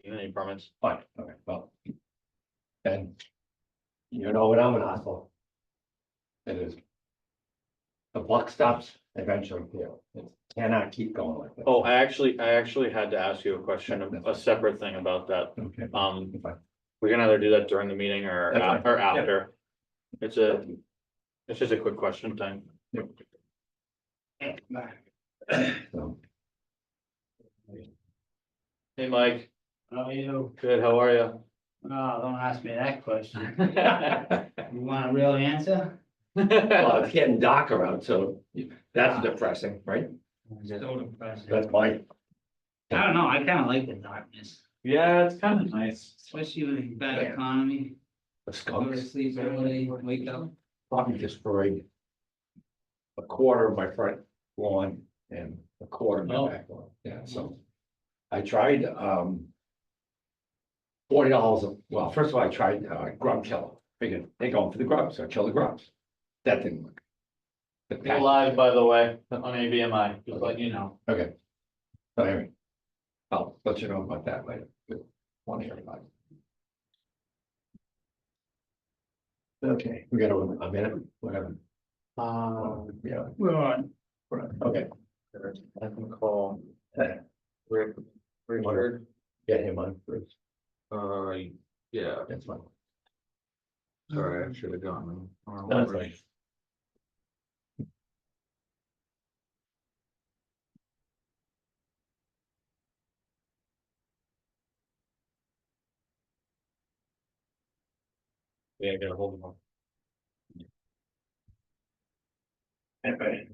Any permits? Fine, okay, well. Then. You know what I'm gonna ask for. It is. The buck stops eventually here. It cannot keep going like this. Oh, I actually had to ask you a question, a separate thing about that. Okay. Fine. We can either do that during the meeting or That's fine. or after. It's just a quick question thing. So, Hey, Mike, How are you? good, how are you? Oh, don't ask me that question. You want a real answer? well, it's getting darker out, so that's depressing, right? So depressing. That's my. I don't know, I kinda like the darkness, Yeah, it's kind of nice. especially with the bad economy. The Go to skunks sleep early, wake up. probably destroyed. A quarter of my front lawn and a quarter of Oh. my back lawn, yeah, so. I tried, $40 well, first of all, I tried, grub killer, figured they're going for the grubs, so kill the grubs. That didn't work. The You're live, by the way, on ABMI, just letting you know. Okay. So anyway. I'll let you know about that later. Good. Want to hear about it. Okay, we got a minute, whatever. Yeah, We're on. okay. I can call Hey, Richard. Get him on first, Yeah, that's fine. sorry, I should have gone. That's fine. Yeah, I got a hold of him. Okay.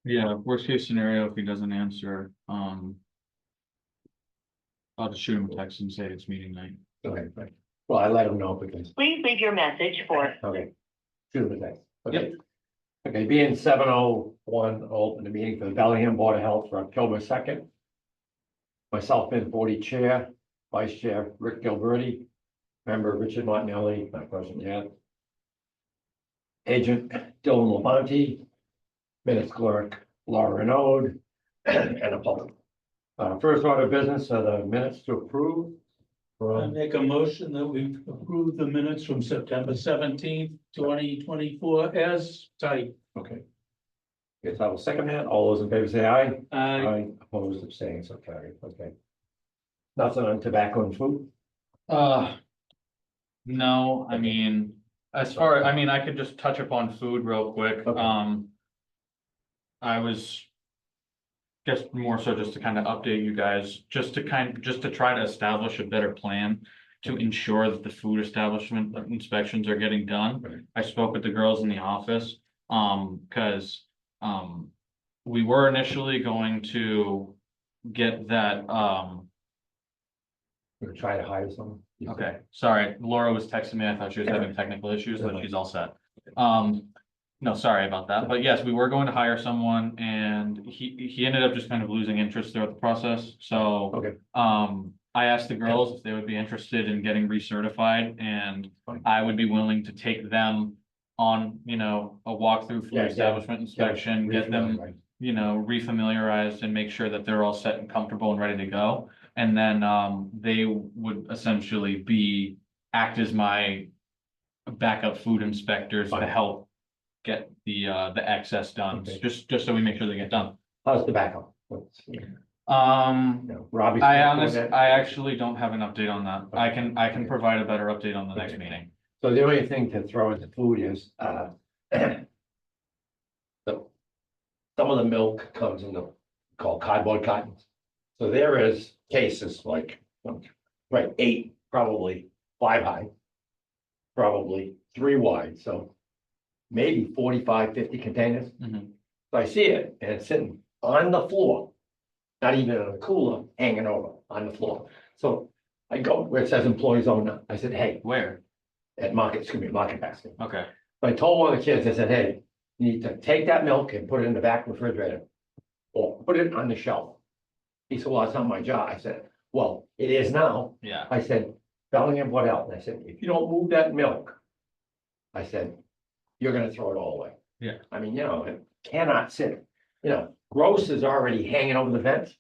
Yeah, worst case scenario, if he doesn't answer, I'll just shoot him a text and say it's meeting night. Okay, fine. Well, I let him know because, Please leave your message for okay. Shoot him a text. Okay. Okay, being 7:01, I'll open the meeting for the Bellingham Board of Health for October 2nd. Myself in 40 chair, vice chair Rick Gilberti, member Richard Martinelli, not present yet. Agent Dylan Labonte, minutes clerk Laura Renaud, and a public. First order of business are the minutes to approve. I From, make a motion that we approve the minutes from September 17th, 2024 as typed. okay. Guess I will second that. All those in favor say aye. I Opposed, abstaining, so carried, okay. Nothing on tobacco and food? No, I Okay. mean, I mean, I could just touch upon food real quick. Okay. I was just more so just to kind of update you guys, just to try to establish a better plan to ensure that the food establishment inspections are getting done. Right. I spoke with the girls in the office, because, we were initially going to get that, We're gonna try to hire someone. okay, sorry, Laura was texting me, I thought she was having technical issues, but she's all set. No, sorry about that, but yes, we were going to hire someone and he ended up just kind of losing interest throughout the process, so. Okay. I asked the girls if they would be interested in getting recertified and Fine. I would be willing to take them on, a walkthrough food Yeah, establishment inspection, get them, Right. refamiliarized and make sure that they're all set and comfortable and ready to go. And then, they would essentially act as my backup food inspectors to Fine. help get the excess done, Okay. just so we make sure they get done. How's tobacco? What's, Robbie. I actually don't have an update on that. I can Okay. provide a better update on the next Okay. meeting. So the only thing to throw into food is, some of the milk comes in the, called cardboard cartons. So there is cases like, right, 8, probably 5 high. Probably 3 wide, so maybe 45, 50 containers. Mhm. So I see it and it's sitting on the floor. Not even in a cooler, hanging over on the floor. So I go where it says employees only. I said, hey, Where? at market, excuse me, market basket. Okay, So I told one of the kids, I said, hey, you need to take that milk and put it in the back refrigerator. Or put it on the shelf. He said, well, it's not my job. I said, well, it is now. yeah, I said, Bellingham, what else? And I said, if you don't move that milk. I said, you're gonna throw it all away. Yeah. I mean, it cannot sit, gross is already hanging over the fence.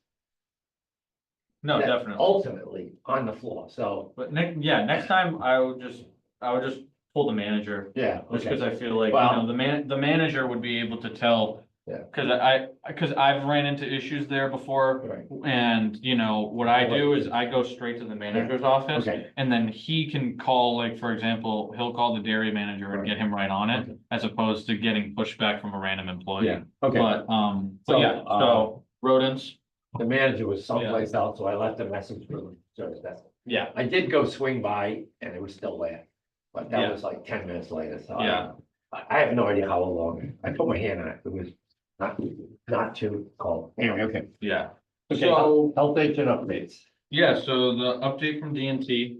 No, that definitely. Ultimately on the floor, so, But next time I would just pull the manager. yeah, Just okay, because I feel like, Well- the manager would be able to tell. Yeah. Cause I've ran into issues there before, right, and what I do is I go straight to the manager's office. okay, And then he can call, like, for example, he'll call the dairy manager and Right. get him right on it, Okay. as opposed to getting pushback from a random employee. yeah, okay. But yeah, So, so rodents, The manager was someplace else, so I left a message for the service desk. yeah, I did go swing by and it was still there, but that Yeah. was like 10 minutes later, so. Yeah. I have no idea how long, I put my hand on it, it was not too cold. Anyway, okay. yeah. Okay, So, health agent updates. yeah, so the update from DNT.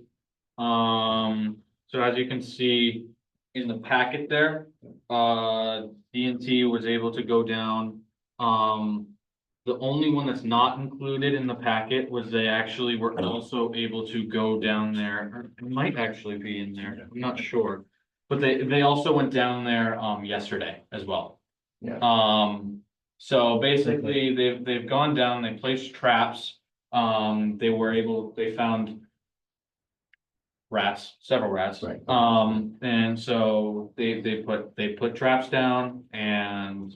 So as you can see in the packet there, DNT was able to go down. The only one that's not included in the packet was they actually were also able to go down there, or it might actually be in there, I'm not sure. But they also went down there, yesterday as well. Yeah. So basically, they've gone down, they placed traps. They found rats, several rats. Right. And so they put traps down, and,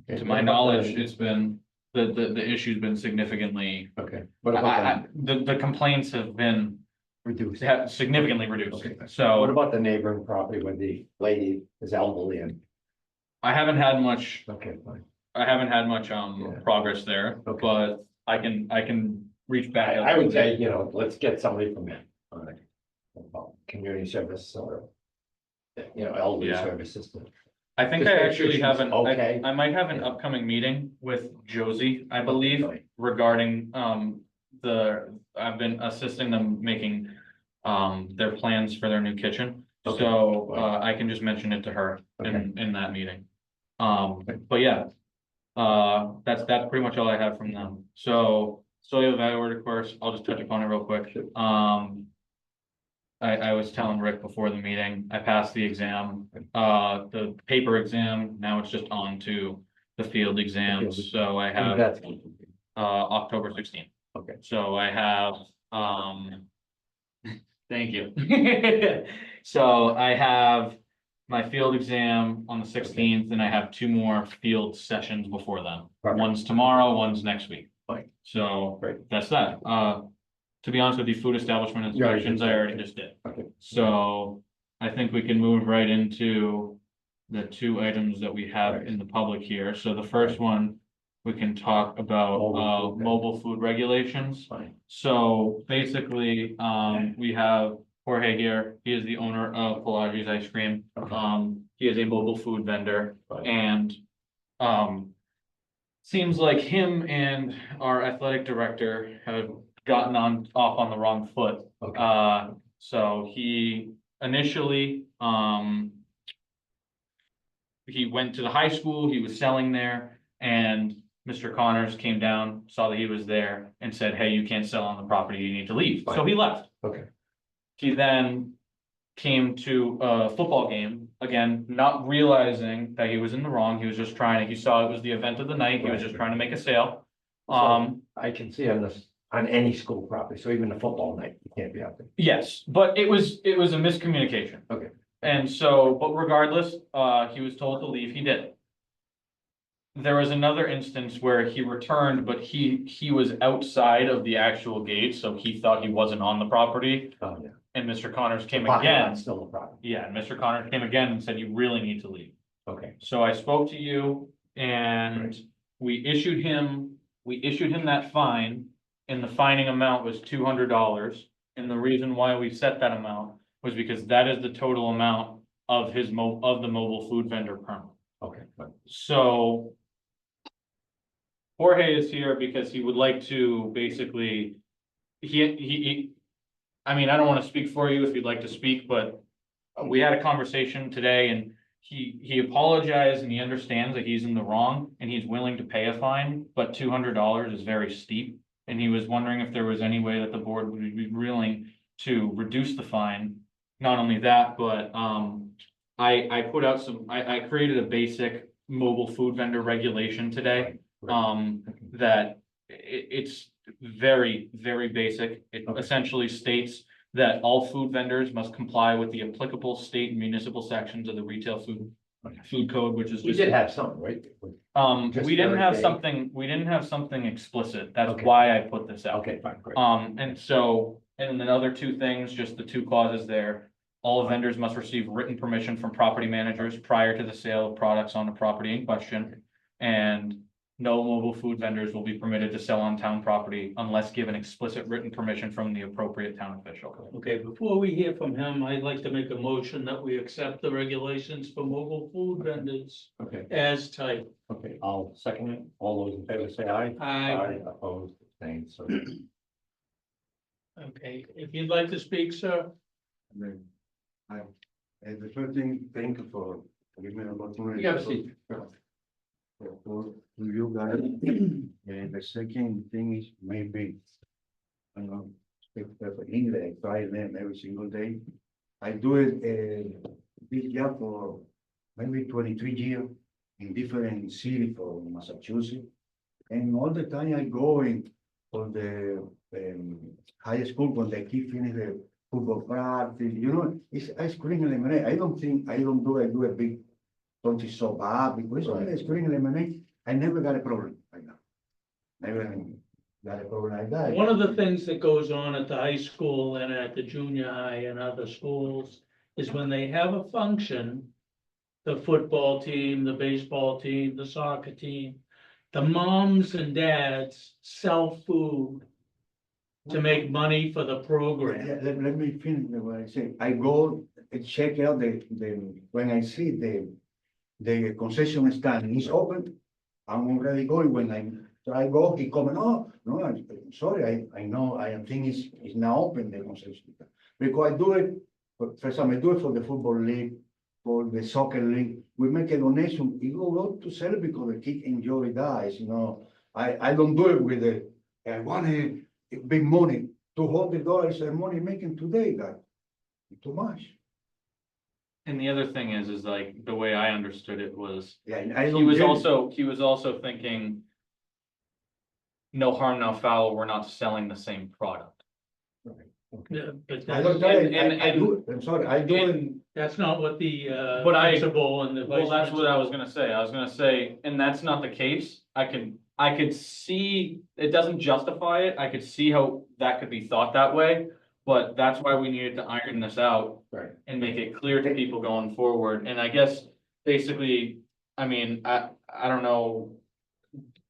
Okay, to what my about knowledge, the- it's been, the issue's been significantly. Okay, what about The complaints have been reduced? significantly reduced, Okay. What so about the neighboring property where the lady is elderly and, I haven't had much, okay, fine. progress there, Okay. but I can reach back. out I would to say, let's get somebody from there. Community service or, elderly Yeah. services. to- I think Just I make actually sure have she's an, okay. I might have an Yeah. upcoming meeting with Josie, I believe, fine. regarding, I've been assisting them making, their plans for their new kitchen. Okay, So, fine. I can just mention it to her Okay. in that meeting. Okay. But yeah, that's pretty much all I have from them. So, soil evaluator course, I'll just touch upon it real quick. I was telling Rick before the meeting, I passed the exam, the paper exam, now it's just on to the field exams, exam. so I And have, that's, October 16th. okay, So I have, thank you. So I have my field exam on the 16th, and I have 2 more field sessions before then. Perfect. One's tomorrow, one's next week. Fine. So Great. that's that. To be honest with you, food establishment You already inspections, did I that. already just did. okay. So I think we can move right into the 2 items that we have Right. in the public here. So the first one, we can talk about Mobile food. mobile food regulations. Fine. So basically, we have Jorge here. He is the owner of Pelagio's Ice Cream. Okay. He is a mobile food vendor, Fine. and seems like him and our athletic director have gotten off on the wrong foot. Okay. So he initially, he went to the high school, he was selling there, and Mr. Connors came down, saw that he was there, and said, hey, you can't sell on the property, you need to leave. So Fine. he left. Okay. He then came to a football game, again, not realizing that he was in the wrong, he was just trying, he saw it was the event of the night, he was just trying to make a sale. So I can see on any school property, so even the football night, you can't be out there. Yes, but it was a miscommunication. Okay. And so, but regardless, he was told to leave, he did. There was another instance where he returned, but he was outside of the actual gate, so he thought he wasn't on the property, Oh, yeah. and Mr. Connors came Parking again. lot's Still a problem. Yeah, and Mr. Connors came again and said, you really need to leave. Okay. So I spoke to you, and Right. we issued him that fine, and the fining amount was $200. And the reason why we set that amount was because that is the total amount of the mobile food vendor permit. Okay. Fine. So Jorge is here because he would like to basically, I mean, I don't want to speak for you if you'd like to speak, but we had a conversation today, and he apologized, and he understands that he's in the wrong, and he's willing to pay a fine, but $200 is very steep. And he was wondering if there was any way that the board would be willing to reduce the fine. Not only that, but I put out I created a basic mobile food vendor regulation today. That it's very, very basic. It Okay. essentially states that all food vendors must comply with the applicable state and municipal sections of the retail food code, which is We just. did have some, right? Just We didn't very have vague. something, we didn't have something explicit. That's Okay. why I put this out. Okay, fine, great. And so, and then other two things, just the two clauses there. All vendors must receive written permission from property managers prior to the sale of products on the property in question. And no mobile food vendors will be permitted to sell on town property unless given explicit written permission from the appropriate town official. Okay, before we hear from him, I'd like to make a motion that we accept the regulations for mobile food vendors Okay, as typed. okay, I'll second it. All those in favor say aye. Aye. Opposed, abstained, so. Okay, if you'd like to speak, sir. Then, the first thing, thank you for giving me an opportunity. You have a seat. For you guys, and the second thing is maybe, I don't know, if for English, I try them every single day. I do it, this job for maybe 23 years in different cities for Massachusetts. And all the time I go in for the, high school when they keep finish the football practice, it's ice cream and lemonade. I don't do a big, don't is so bad because Right. ice cream and lemonade, I never got a problem like that. Never got a problem like that. One of the things that goes on at the high school and at the junior high and other schools is when they have a function, the football team, the baseball team, the soccer team, the moms and dads sell food to make money for the Yeah, program. let me finish what I say. I go and check out when I see the concession stand is open, I'm already going. When I go, he come, oh, no, I'm sorry, I know, I think it's now open, the concession stand. Because I do it, first time I do it for the football league, for the soccer league. We make a donation, we go out to sell it because the kids enjoy that, I don't do it with I want a big money, $200 money making today, guys. Too much. And the other thing is like, the way I understood it was, Yeah, and I he don't was get it. also thinking. No harm, no foul, we're not selling the same product. Yeah, but I don't that's, tell you, I do, I'm sorry, I do it. that's not what the But I- principal and the Well, vice that's what I was principal. gonna say. I was gonna say, and that's not the case. I could see, it doesn't justify it. I could see how that could be thought that way. But that's why we needed to iron this out Right. and make it clear to people going forward. And I guess basically, I mean, I don't know.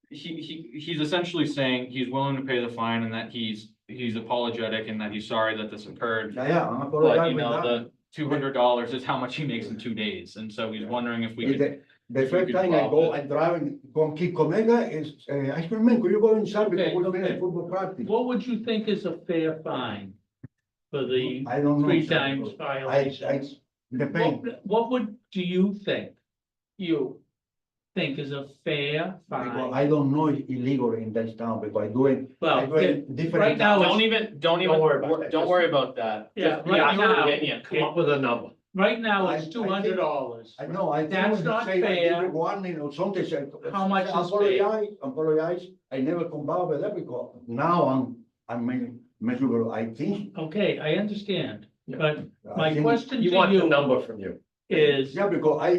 He's essentially saying he's willing to pay the fine and that he's apologetic and that he's sorry that this occurred. Yeah, I'm But apologizing you with know, that. the $200 is how much he makes in 2 days. And so he's wondering if we If could. The if we first could time I drop go, it. I drive, go keep Comega is, ice cream man, could you go inside because Okay, we finish okay. football practice? What would you think is a fair fine for the I don't know. 3 sir, times because violations? Depend. What do you think is a fair Because fine? I don't know it's illegal in that town because I do it Well, different. right now towns. Don't even worry about that. don't worry about that. Yeah, Just right your now- opinion. Come up with a number. Right now, I it's think- $200. I know, I think That's when you not say I give fair. you warning or something, say. How much I is paid? apologize, I never come back with that because now I'm miserable, I think. Okay, I understand, Yeah. but I my think- question to You want the you number from you. is, Yeah, because I.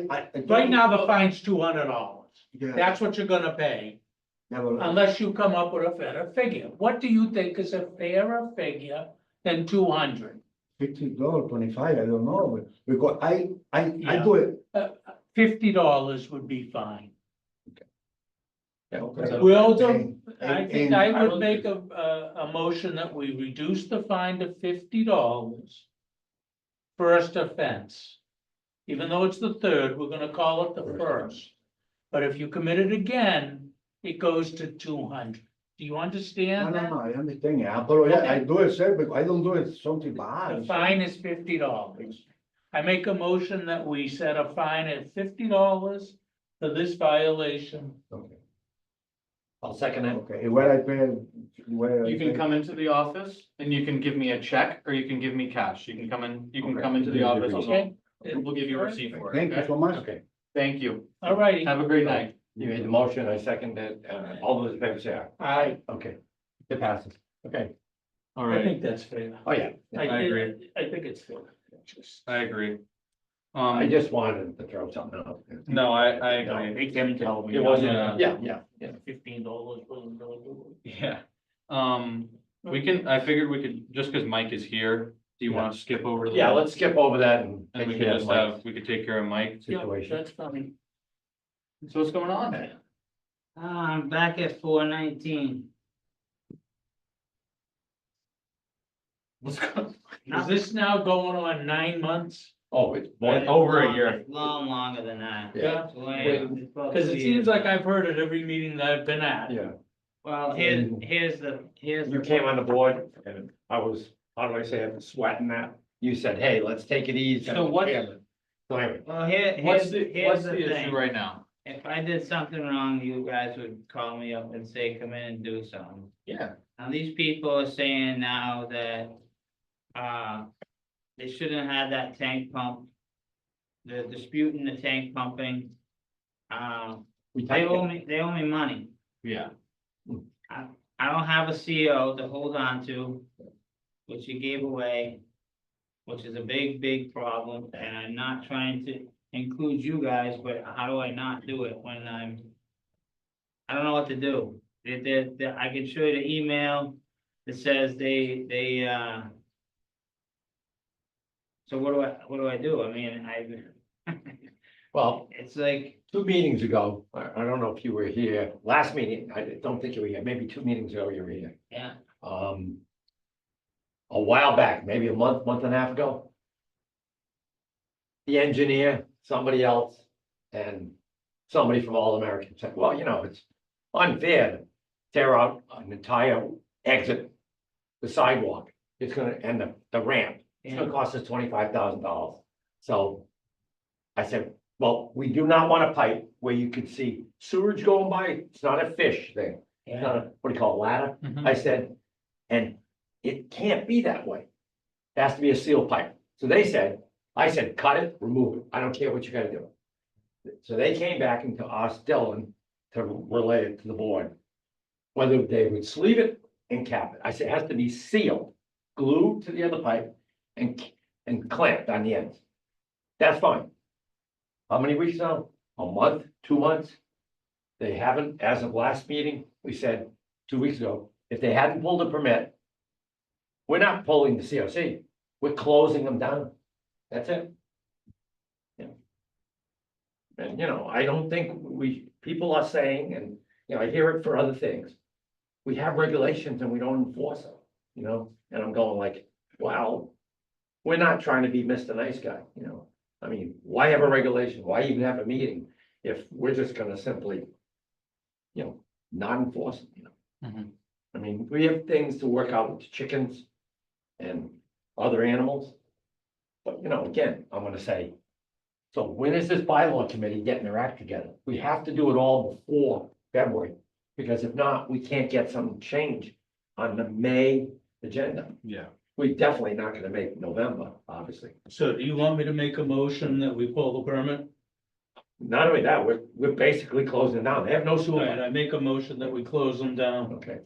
right now, the fine's $200. Yeah, That's what you're gonna pay, yeah, but unless you come up with a better figure. What do you think is a fairer figure than 200? $50, 25, I don't know, but because I Yeah. do it. $50 would be fine. Okay. Well, And- I think and- I would make a motion that we reduce the fine to $50. First offense. Even though it's the third, we're gonna call it the First first. But if you commit it again, it goes to 200. Do you No, understand no, that? no, I understand, I apologize, I Okay. do it, sir, but I don't do it something The bad. fine is $50. I make a motion that we set a fine at $50 for this violation. Okay, I'll second it. okay, where I pay, where. I You can pay- come into the office and you can give me a check or you can give me cash. You can come in, you can Okay. come into the office. Okay, We'll give you a receipt for it. Thank you okay? so much. Okay, Thank you. All righty. Have a great night. you made the motion, I seconded it, all those in favor say aye. I Okay, it passes, okay, All I right, think that's fair. oh yeah. I agree. I think it's fair. I agree. I just wanted to throw something out. No, I agree. Make them tell me. It wasn't, Yeah. yeah. $15 wasn't really good. Yeah, we can, I figured we could, just because Mike is here, do you want to skip over? the- Yeah, let's skip over that and. And we take could care of just Mike's have, we could take care of Mike. Yeah, Situation. that's fine. So what's going on? I'm back at 419. What's going? Is this now going on 9 months? Oh, it's more, Over a year. Long longer than that. Yeah. It's way- it's about Cause 2 it seems years. like I've heard it every meeting that I've been at. yeah. Well, here's the. You came on the board and I was, how do I say it, sweating that. You said, hey, let's take it easy. So what's- So anyway, Well, What's here's what's the the issue thing. right now? If I did something wrong, you guys would call me up and say, come in and do something. Yeah. Now, these people are saying now that, they shouldn't have that tank pump. They're disputing the tank pumping. we They typed owe it. me money. Yeah. I don't have a CO to hold on to, which you gave away, which is a big, big problem, and I'm not trying to include you guys, but how do I not do it when I don't know what to do. I can show you the email that says so what do I do? I mean, Well, it's like, 2 meetings ago, I don't know if you were here, last meeting, I don't think you were here, maybe 2 meetings ago you were here. yeah, A while back, maybe a month and a half ago. The engineer, somebody else, and somebody from All American said, well, you know, it's unfair to tear out an entire exit, the sidewalk. It's gonna, and the ramp, it's gonna cost us $25,000. So I said, well, we do not want a pipe where you could see sewage going by. It's not a fish thing. It's not a, what do you call it, ladder? Mhm. I said, and it can't be that way. It has to be a seal pipe. So they said, I said, cut it, remove it. I don't care what you gotta do. So they came back into us, Dylan, to relay it to the board. Whether they would sleeve it and cap it. I said, it has to be sealed, glued to the other pipe and clamped on the ends. That's fine. How many weeks now? A month, 2 months? They haven't, as of last meeting, we said 2 weeks ago, if they hadn't pulled a permit, we're not pulling the COC, we're closing them down. That's it. Yeah. And, you know, I don't think people are saying, and, you know, I hear it for other things. We have regulations and we don't enforce them, you know, and I'm going like, well, we're not trying to be Mr. Nice Guy, you know? I mean, why have a regulation? Why even have a meeting if we're just gonna simply, you know, not enforce it, you know? Mhm. I mean, we have things to work out with chickens and other animals. But, you know, again, I'm gonna say, so when is this bylaw committee getting their act together? We have to do it all before February, because if not, we can't get some change on the May agenda. Yeah. We're definitely not gonna make November, obviously. So do you want me to make a motion that we pull the permit? Not only that, we're basically closing down. They have no All sewer. right, I make a motion that we close them down. Okay,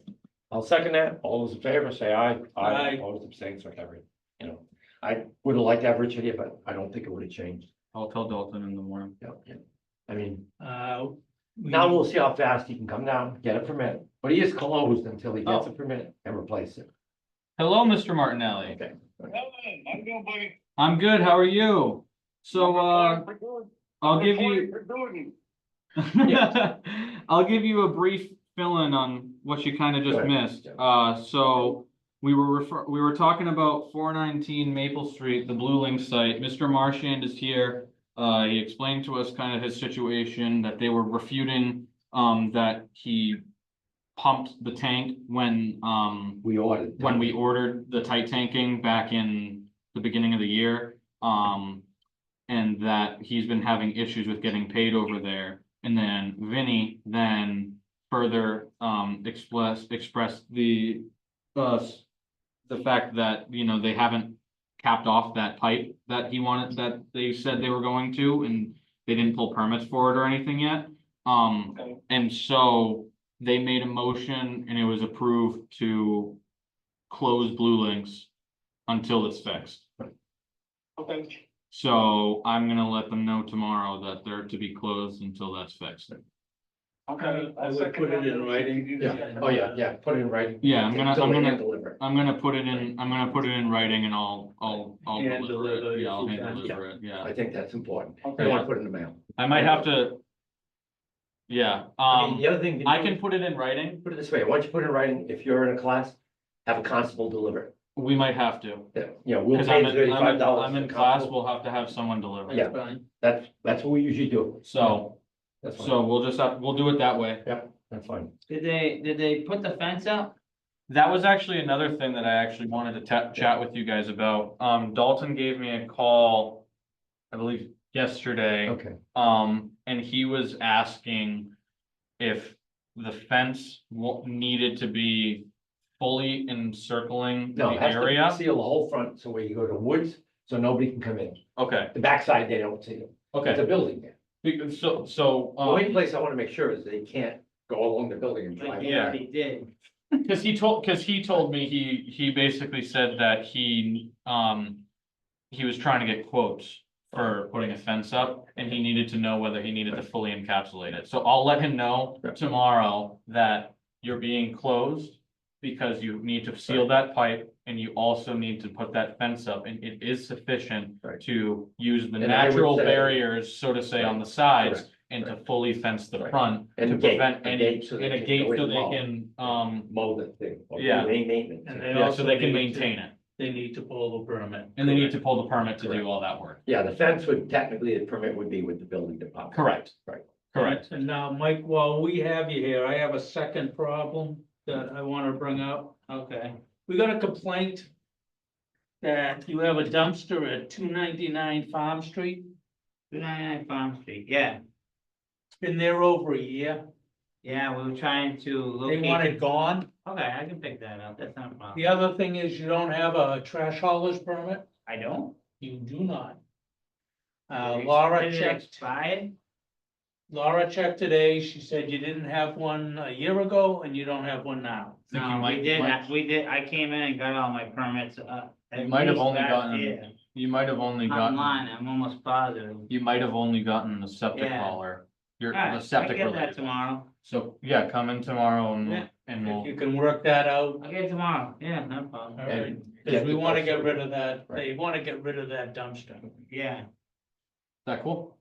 I'll second that. All those in favor, say aye. Aye. Opposed, abstained, so carried. You know, I would have liked to have Richard here, but I don't think it would have changed. I'll tell Dalton in the morning. Yeah. I mean, Now now we'll see how fast he can come down, get a permit, but he is closed until he gets a permit and replace it. Hello, Mr. Martinelli. Okay. I'm good, buddy. I'm good. How are you? So, I'll give you, I'll give you a brief fill-in on what you kind of just Go ahead. missed. So we were talking about 419 Maple Street, the Blue Link site. Mr. Marchand is here. He explained to us kind of his situation, that they were refuting, that he pumped the tank when We ordered. we ordered the tight tanking back in the beginning of the year. And that he's been having issues with getting paid over there. And then Vinny then further expressed the fact that, you know, they haven't capped off that pipe that he wanted, that they said they were going to, and they didn't pull permits for it or anything yet. And so they made a motion and it was approved to close Blue Links until it's fixed. Okay. So I'm gonna let them know tomorrow that they're to be closed until that's fixed. Okay. I would put it in writing. Yeah, oh, yeah, put it in writing. Yeah, I'm Until they gonna, deliver it. I'm gonna put it in writing and I'll Hand deliver deliver it. it Yeah, I'll if you hand can. deliver it, yeah. I think that's important. I Okay. don't want to put it in the mail. I might have to. Yeah, I mean, the other thing. I can put it in writing. Put it this way, why don't you put it in writing, if you're in a class, have a constable deliver it. We might have to. You know, we'll Cause pay I'm $35. I'm in for class, constable. we'll have to have someone deliver. Yeah. That's what we usually do. So, That's fine. so we'll do it that way. That's fine. Did they put the fence up? That was actually another thing that I actually wanted to chat with you guys about. Dalton gave me a call, I believe yesterday. Okay. And he was asking if the fence needed to be fully encircling the No, it has to area. seal the whole front, so where you go to woods, so nobody can come in. Okay, The backside, they don't see it. It's okay. a building there. So, The only place I want to make sure is they can't go along the building and Like drive. you Yeah. already did. Cause he told me, he basically said that he was trying to get quotes for putting a fence up, and he needed to know whether he needed to fully encapsulate it. So I'll let him know Right. tomorrow that you're being closed because you need to seal that pipe, and you also need to put that fence up, and it is sufficient Right. to use the And I would natural say- barriers, so to say, on the sides, and to fully fence the Right. front And to a gate, prevent a any, gate so they and a can gate go in so and they mow. can, Mow the thing. or Yeah. do maintenance. And they yeah, so also they can need to- maintain it, They need to pull the permit. and they need to pull the permit to Correct. do all that work. Yeah, the fence would technically, the permit would be with the building department. Correct. Right. Correct. And now, Mike, while we have you here, I have a second problem that I want to bring up. Okay. We got a complaint that you have a dumpster at 299 Farm Street. 299 Farm Street, yeah, It's been there over a year. yeah, we were trying to They locate. want it gone. Okay, I can pick that up, that's not a problem. The other thing is you don't have a trash hauler's permit. I don't. You do not. Did it Laura checked, expired? Laura checked today. She said you didn't have one a year ago and you don't have one now. Think you No, might- we did, I came in and got all my permits, You might have least only last gotten- year. You might have only gotten, Online, I'm almost positive. you might have only gotten the septic Yeah. hauler. Your, Alright, the I septic get that related. tomorrow, So, yeah, come in tomorrow Yeah. and If we'll, you can work that out. I'll get it tomorrow, yeah, no problem, All right, And because we get want to the- get rid of that, Right. they want to get rid of that dumpster. yeah, is that cool?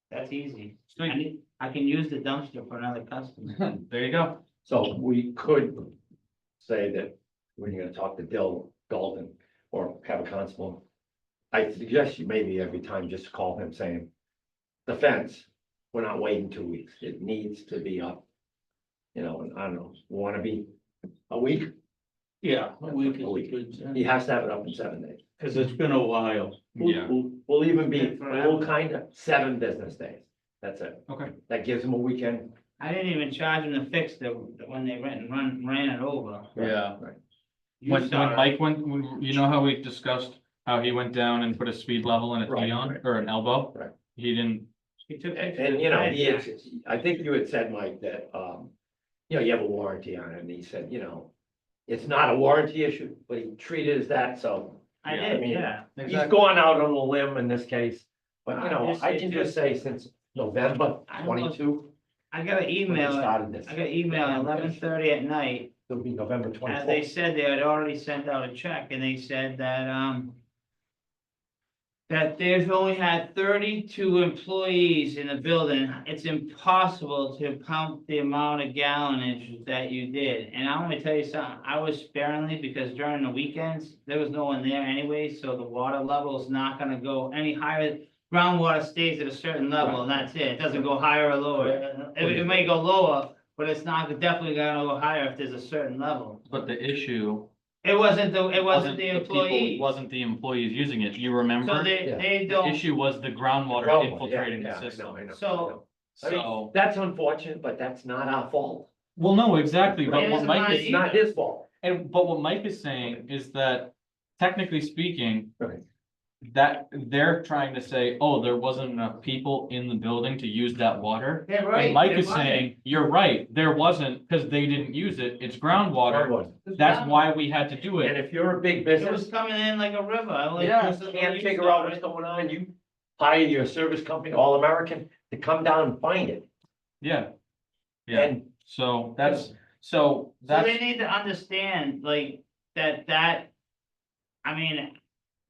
that's easy. Sweet. I can use the dumpster for another customer. There you go. So we could say that when you're gonna talk to Dalton or have a constable, I suggest you maybe every time just call him saying, the fence, we're not waiting 2 weeks. It needs to be up. You know, and I don't know, wanna be a week? Yeah, a week A week. is good, He has to have it up in 7 days. because it's been a while. Yeah. We'll even be, Good for we'll kind of 7 business days. That's it. Okay. That gives him a weekend. I didn't even charge them to fix when they ran it over. Yeah. Right. You When saw it. Mike went, you know how we discussed how he went down and put a speed level and a Right, T on, right. or an elbow? Right. He didn't, He took And you know, pictures. I think you had said, Mike, that, you know, you have a warranty on it, and he said, you know, it's not a warranty issue, but he treated it as that, so. I Yeah, I did, mean, yeah. He's gone out on a limb in this case, but you know, This I is can just- just say since November I almost- 22. I got an when he email, Started this, I got an email at 11:30 at night. it'll be November As they 24th. said, they had already sent out a check and they said that they've only had 32 employees in the building. It's impossible to pump the amount of gallonage that you did. And I'm gonna tell you something, I was sparingly because during the weekends, there was no one there anyway, so the water level is not gonna go any higher. Groundwater stays at a certain level and that's it. It doesn't go higher or lower. It may go lower, but it's not definitely gonna go higher if there's a certain level. but the issue. It wasn't the people- employee. Wasn't the employees using it, you So remember? they The don't, issue was the groundwater Groundwater, infiltrating yeah, the I know, system. I know, So- I know. I mean, So, that's unfortunate, but that's not our fault. well, no, exactly, It but what isn't Mike mine is, It's not his fault. but what Mike is saying is that technically speaking. Right. That they're trying to say, oh, there wasn't enough people in the building to use that water. Yeah, right. And Mike there is wasn't. saying, you're right, there wasn't, because they didn't use it, it's groundwater, that's why we had to do And it. if you're a big It was business, coming in like a river. Like, Yeah. this is- can't figure out what's going on, you hire your service company, All American, to come down and find it. Yeah. Yeah, And so that's, So they need to understand like that. I mean,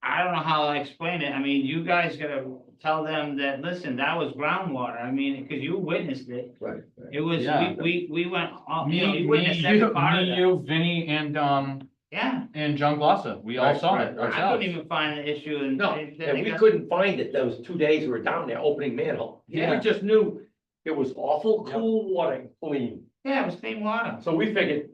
I don't know how to explain it. I mean, you guys gotta tell them that, listen, that was groundwater. I mean, cause you witnessed it. Right. It was, Yeah. we went, you know, me, you me, witnessed every you, part of me, that. you, Vinny, Yeah, and John Glossa, we all Right, saw right, it right. I ourselves. couldn't even find the issue and. No, and we couldn't find it those 2 days we were down there opening manhole. We Yeah. just knew it was awful cool water, and clean. Yeah, it was clean water. So we figured,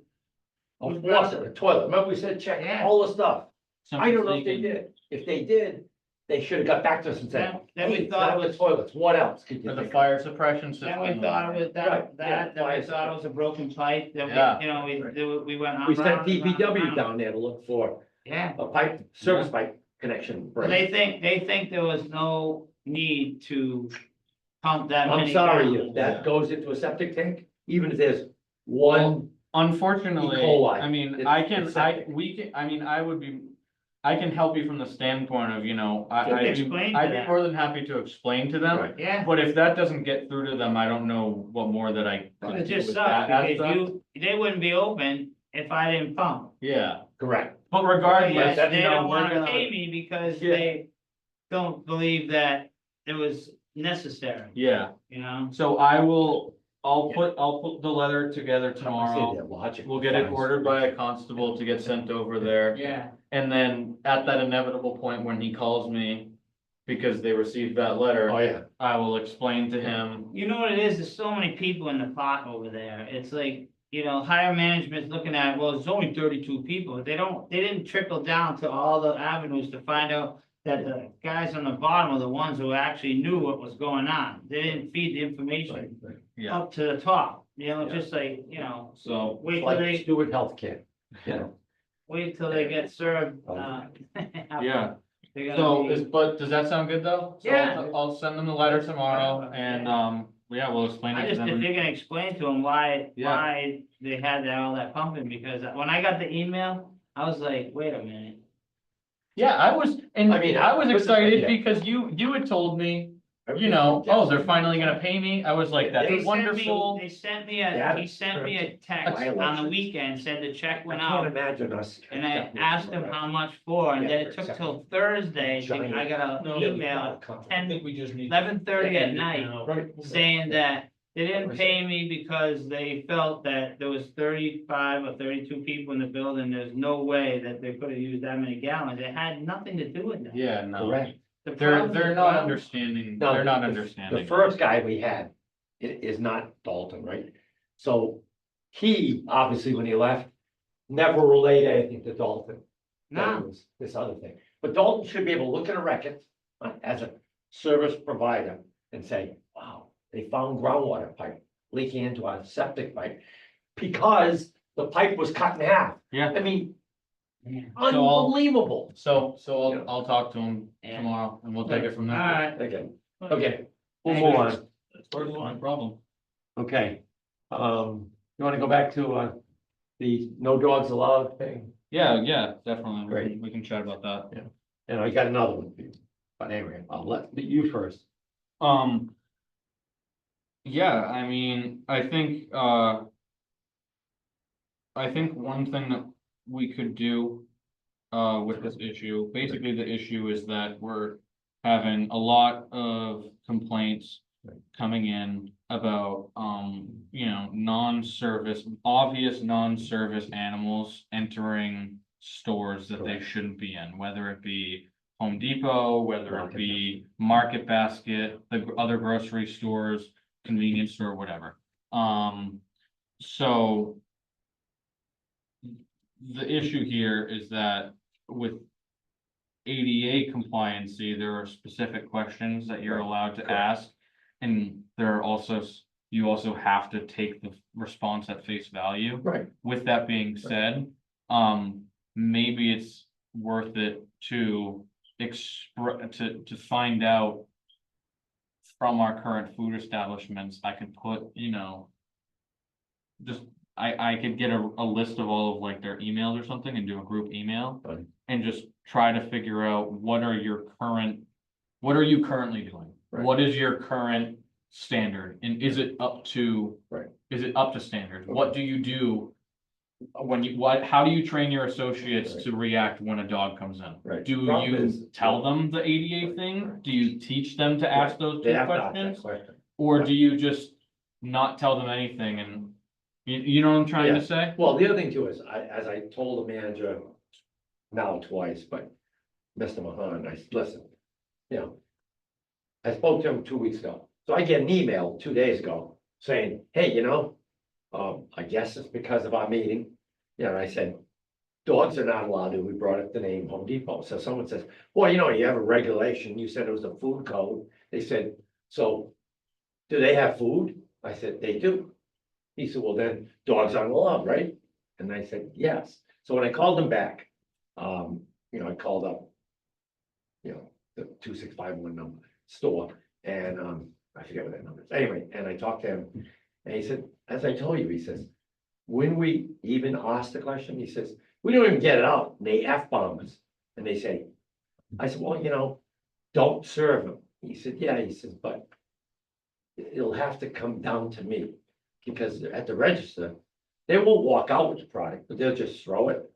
a It was faucet, a toilet, remember we said check Yeah. all the stuff. I don't know if they Simply did. If they did, they should have got back to us and said, Then we hey, thought it not the was- toilets, what else could you For the think of? fire suppression system. Then we thought it was Right, that, then yeah, we thought it was a broken pipe, then Yeah. we, you know, we went on. We sent round and round and DPW round. down there to look for Yeah. a pipe, service pipe connection. Well, they think there was no need to pump that I'm many sorry, if gallons. that goes into a septic tank, even if there's one, Unfortunately, E. coli. I mean, It's- I can, it's septic. I mean, I can help you from the standpoint of, you know, Just I'd explain to be them. more than happy to explain to them. Right. Yeah, But if that doesn't get through to them, I don't know what more that I could it do just with sucks that because aspect. they wouldn't be open if I didn't pump. Yeah, correct. but regardless, Yes, that's, they you know, don't we're wanna gonna- pay me because Yeah. they don't believe that it was necessary, yeah, you know? so I'll put the letter together tomorrow. We'll get it ordered by a constable to get sent over there. Yeah, And then at that inevitable point when he calls me, because they received that letter, Oh, yeah. I will explain to him. you know what it is? There's so many people in the pot over there. It's like, you know, higher management's looking at, well, it's only 32 people. They didn't trickle down to all the avenues to find out that the guys on the bottom are the ones who actually knew what was going on. They didn't feed the information Yeah, up to the top, you know, Yeah. just like, you know, so, wait till Like they, Stewart Healthcare, you know. wait till they get served, yeah, they're so, gonna be. but does that sound good though? So Yeah. I'll send them the letter tomorrow and, yeah, we'll explain I it to just, if them. they can explain to them why Yeah. they had all that pumping, because when I got the email, I was like, wait a minute. Yeah, I was I excited yeah. because you had told me, you know, oh, they're finally gonna pay me. I was like, They that's sent me- wonderful. They sent me Yeah. he sent me a text on the Elections. weekend, said the check I went can't out. imagine us. And I asked him how much for, and then it took till Thursday, I got No. an email, I think we just need. 11:30 at night, Right. saying that they didn't pay me because they felt that there was 35 or 32 people in the building. There's no way that they could have used that many gallons. It had nothing to do with that. Yeah, no, Correct. The they're problem is not ground- understanding, No, they're not the- understanding. The first guy we had is not Dalton, right? So he, obviously, when he left, never relayed anything to Dalton. That it No, was this other thing. But Dalton should be able to look at a record as a service provider and say, wow, they found groundwater pipe leaking into our septic pipe because the pipe was cut in half. Yeah. I mean, Yeah. unbelievable. So Yeah. I'll talk to him Yeah. tomorrow and we'll take it from all there. right. Okay, okay, we'll Thank move you. on. No problem. Okay, you wanna go back to, the no dogs allowed thing? Yeah, definitely. Great. We can chat about that. And I got another one for you. But anyway, I'll let you first. Yeah, I mean, I think one thing that we could do with this issue, basically the issue is that we're having a lot of complaints coming in about, you know, obvious non-service animals entering stores that they shouldn't be in, whether it be Home Depot, whether it be Market Basket, the other grocery stores, convenience store, whatever. So the issue here is that with ADA compliancy, there are specific questions that you're Right. allowed to Correct. ask. And there are also, you also have to take the response at face value. Right. With that being said, maybe it's worth it to to find out from our current food establishments, I could put, you know, just, I could get a list of all of like their emails or something and do a group email Fine. and just try to figure out what are you currently doing? Right. What is your current standard? And is it up to? Right. Is it up to standard? Okay. What do you do? How do you train your associates Right. to react when a dog comes in? Right. Do Problem you is- tell them the ADA thing? Do you teach them to ask those They two have to ask that questions? question. Or do you just not tell them anything and, you know what I'm trying to Yeah. say? Well, the other thing too is, as I told the manager now twice, but Mr. Mahan, I said, listen, you know, I spoke to him 2 weeks ago, so I get an email 2 days ago saying, hey, you know, I guess it's because of our meeting. Yeah, and I said, dogs are not allowed to, we brought up the name Home Depot, so someone says, well, you know, you have a regulation, you said it was a food code. They said, so do they have food? I said, they do. He said, well, then dogs aren't allowed, right? And I said, yes. So when I called him back, you know, I called up, you know, the 2651 number store, and I forget what that number is. Anyway, and I talked to him, and he said, as I told you, he says, when we even asked the question, he says, we don't even get it out, and they F-bomb us, and they say, I said, well, you know, don't serve them. He said, yeah, he says, but it'll have to come down to me, because at the register, they won't walk out with the product, but they'll just throw it.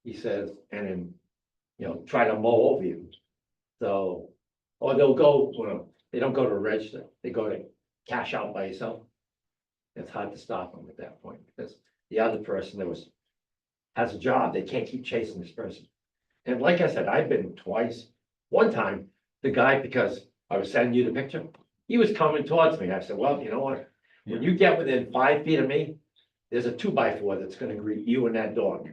He says, and then, you know, try to mow over you. So, or they'll go, well, they don't go to a register, they go to cash out by yourself. It's hard to stop them at that point, because the other person that has a job, they can't keep chasing this person. And like I said, I've been twice. One time, the guy, because I was sending you the picture, he was coming towards me. I said, well, you know what? When you get within 5 feet of me, there's a 2x4 that's gonna greet you and that dog.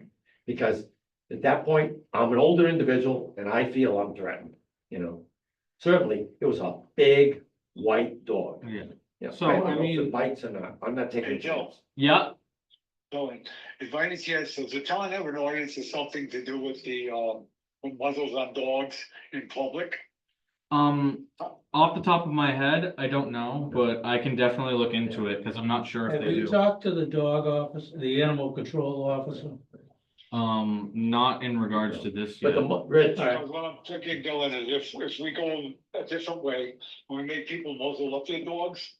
Because at that point, I'm an older individual and I feel I'm threatened, you know? Certainly, it was a big white dog. Yeah. Yeah, So, I don't I know if it mean- bites or not. I'm not taking Hey, a Joe. chance. Yeah, So, if by any chance, does the town have an ordinance or something to do with the, muzzles on dogs in public? off the top of my head, I don't know, but I can definitely look into it, cause I'm not sure if Have they you do. talked to the dog officer, the animal control officer? Not in regards to this But yet. Rich, Because what I'm thinking, Dylan, is if we go a different way, when we make people muzzle up their dogs,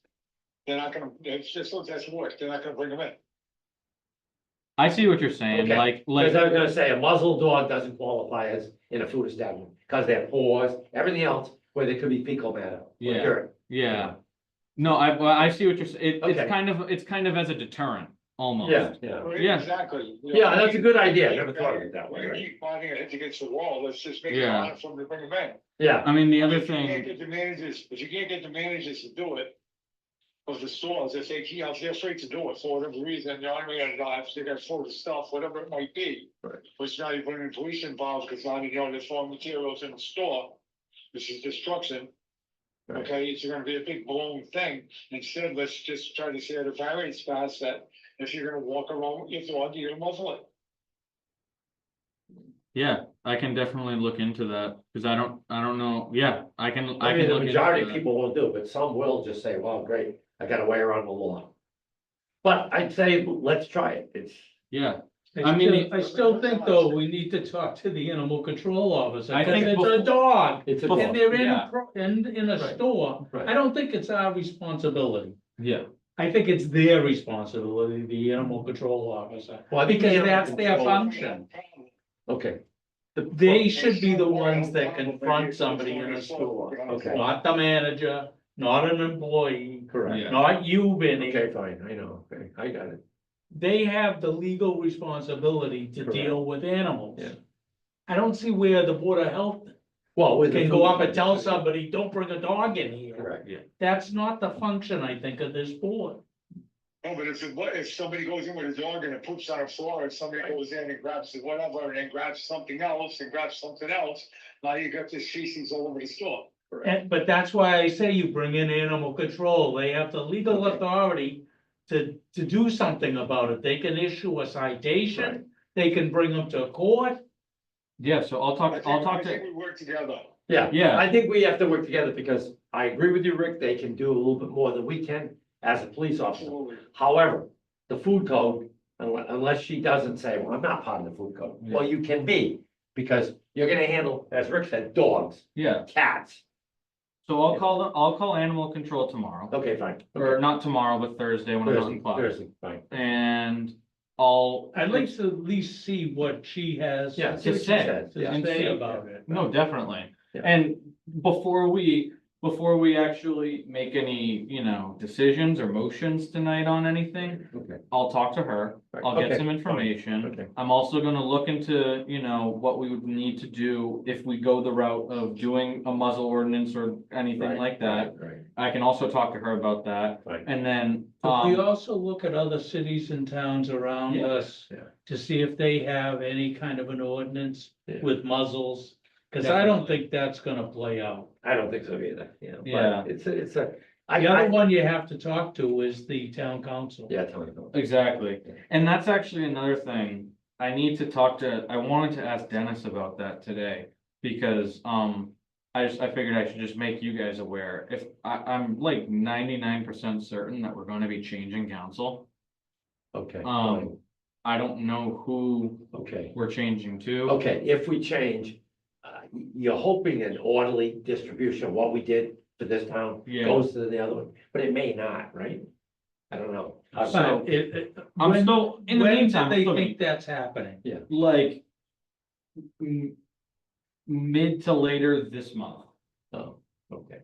they're not gonna, it's just, that's work, they're not gonna bring them in. I see what you're saying, Okay. like, because I was gonna say, a muzzled dog doesn't qualify as in a food establishment, because they have paws, everything else, where there could be fecal matter. or Yeah. dirt. yeah. No, I see what you're saying, Okay. it's kind of as a deterrent, almost. Yeah. Yeah. Exactly. Yeah, that's a good idea. I never thought of it that way, We're gonna right? keep finding it against the wall, let's just make it Yeah. harder for them to bring them in. Yeah, I mean, the other If you can't thing, get the managers, if you can't get the managers to do it. Of the stores, if they, you know, if they're afraid to do it for whatever reason, you know, I mean, if they got full of stuff, whatever it might be. Right. Which now you're putting police involved, because now you know there's foreign materials in the store, this is destruction. Right. Okay, it's gonna be a big blown thing, instead, let's just try to say at a variance pass that if you're gonna walk around with your dog, you're gonna muzzle it. yeah, I can definitely look into that, cause I don't know, yeah, I can I mean, the look majority of into that. people won't do, but some will just say, well, great, I got a way around the law. But I'd say, let's try it, it's, Yeah, I mean, I still think though, we need to talk to the animal control officer, I because think it's a before- dog. it's a. And they're in Yeah. in a Right. store, Right. I don't think it's our responsibility. yeah, I think it's their responsibility, the animal control officer, Well, I think because the animal that's their control- function. Okay, They should be the ones that confront somebody in a store, Okay. not the manager, not an employee, correct. Yeah. not you, Vinnie. Okay, fine, I know, okay, I got it. They have the legal responsibility to Correct. deal with animals. Yeah. I don't see where the Board of Health Well, with the can go food- up and tell somebody, don't bring a dog in here. Correct. That's not the function, I think, of this board. No, but if somebody goes in with a dog and it poops on the floor, and somebody goes in and grabs it, whatever, and then grabs something else, and grabs something else, now you got this feces all over the store. But that's why I say you bring in animal control, they have the legal Okay. authority to do something about it, they can issue a Right. citation, they can bring them to court. Yeah, so I'll I talk think to, we work together. Yeah. Yeah. I think we have to work together because I agree with you, Rick, they can do a little bit more than we can as a police officer. Absolutely. However, the food code, unless she doesn't say, well, I'm not part of the food code, well, you can be. Because you're gonna handle, as Rick said, dogs, yeah, cats. so I'll call animal control tomorrow. Okay, fine. Or not tomorrow, but Thursday when I'm not Thursday, in class. Thursday, fine. And I'll. I'd like to at least see what she has. Yeah, see what she say. says. To Yeah. And say see- about it. No, definitely. Yeah. And before we actually make any, decisions or motions tonight on anything, Okay. I'll talk to her. I'll get Okay, some fine. information. Okay. I'm also gonna look into, what we would need to do if we go the route of doing a muzzle ordinance or anything Right, like that. Right, I can also talk to her about that. right. And then, But we also look at other cities and towns around Yeah. us Yeah. to see if they have any kind of an ordinance Yeah. with muzzles. Cause I don't think that's gonna play out. I don't think so either, Yeah. but it's a, The other one you have to talk to is the town council. yeah, Tony. go. exactly. And that's actually another thing. I wanted to ask Dennis about that today. Because, I figured I should just make you guys aware. If I'm like 99% certain that we're gonna be changing council. Okay, Um, I don't know who okay, we're changing to. okay, if we change, you're hoping an orderly distribution of what we did for this town Yeah. goes to the other one, but it may not, right? I don't know. So- But it, I'm when- still, in the when do meantime, they still think that's happening? like. Mid to later this month. Oh, okay,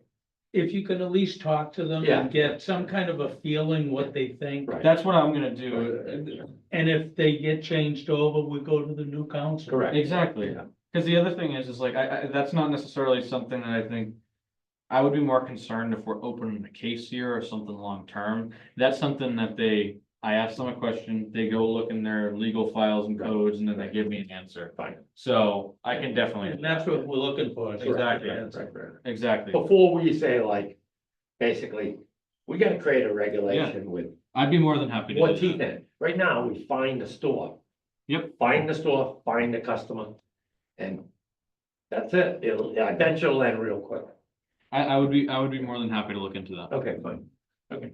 If you can at least talk to them Yeah. and get some kind of a feeling what they think. right, That's what I'm gonna do. And if they get changed over, we go to the new council. correct. Exactly. Yeah. Cause the other thing is like, that's not necessarily something that I think. I would be more concerned if we're opening a case here or something long term. That's something that I ask them a question, they go look in their legal files and codes and then they give me an answer. Fine. So I can definitely. And that's what we're looking for. is Exactly. right. Right. Exactly. Before we say like, basically, we gotta create a regulation with I'd be more than happy to more do teeth that. in it. Right now, we find the store. Yep. Find the store, find the customer, and that's it. I bet you'll end real quick. I would be more than happy to look into that. Okay, fine. Okay.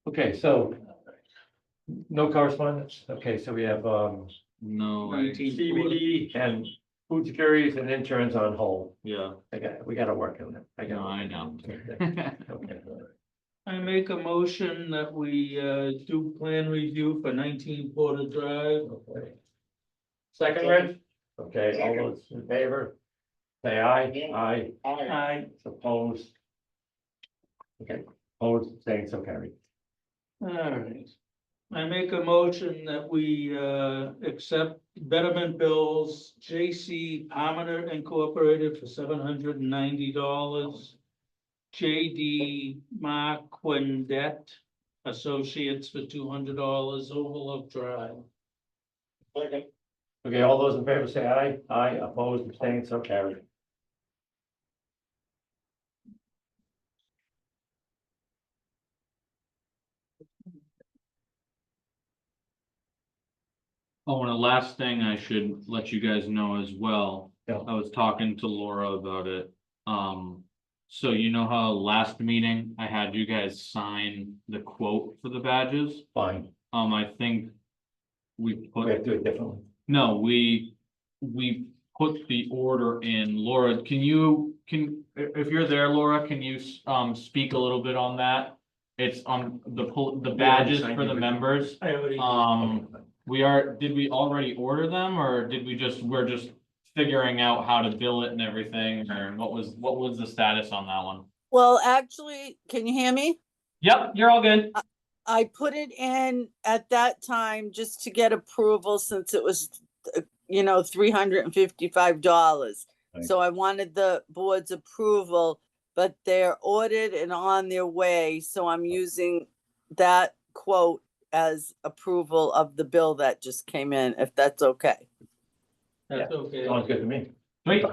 Okay, so no correspondence. Okay, so we have, No, CBD and food securities and interns on hold. yeah, We gotta work on that. I no, got. I know. Okay. I make a motion that we do plan review for 19 Porter Drive. Okay. Second, Rich? Okay, all those in favor? Say aye. Aye. Aye. I, Opposed? Okay, opposed, saying so carried. all right. I make a motion that we accept betterment bills, J.C. Palmer Incorporated for $790. J.D. Marquindet Associates for $200, Overlook Drive. Second. Okay, all those in favor say aye. Aye, opposed, abstained, so carried. Oh, and the last thing I should let you guys know as well. Yeah. I was talking to Laura about it. So you know how last meeting I had you guys sign the quote for the badges? Fine, I think we we put, have to do it differently. no, we put the order in. Laura, if you're there, Laura, can you speak a little bit on that? It's on the badges for the members. I already. Did we already order them or we're just figuring out how to bill it and everything, or what was the status on that one? Well, actually, can you hear me? Yep, you're all good. I put it in at that time just to get approval since it was, $355. Right. So I wanted the board's approval, but they're ordered and on their way. So I'm using that quote as approval of the bill that just came in, if that's okay. That's okay. Sounds good to me. Wait,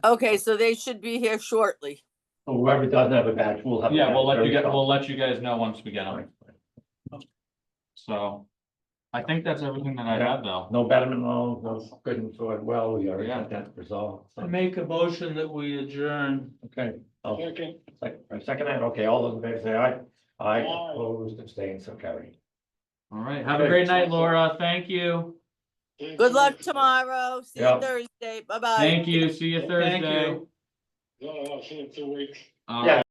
Okay, so they should be here shortly. Whoever doesn't have a badge, we'll have. a yeah, badge we'll let very you shortly. we'll let you guys know once we get them. Fine. So, I think that's everything that I had though. No betterment loan, no good and good, well, we already got that resolved. I So, make a motion that we adjourn. okay, I'll Okay. second that, okay, all those in favor say aye. Aye, Aye. opposed, abstained, so carried. All right, have a great night, Laura. Thank you. Good luck tomorrow. See Yeah. you Thursday. Bye-bye. Thank you. See you Thank Thursday. you. No, I'll see you in 2 weeks. All Yeah. right.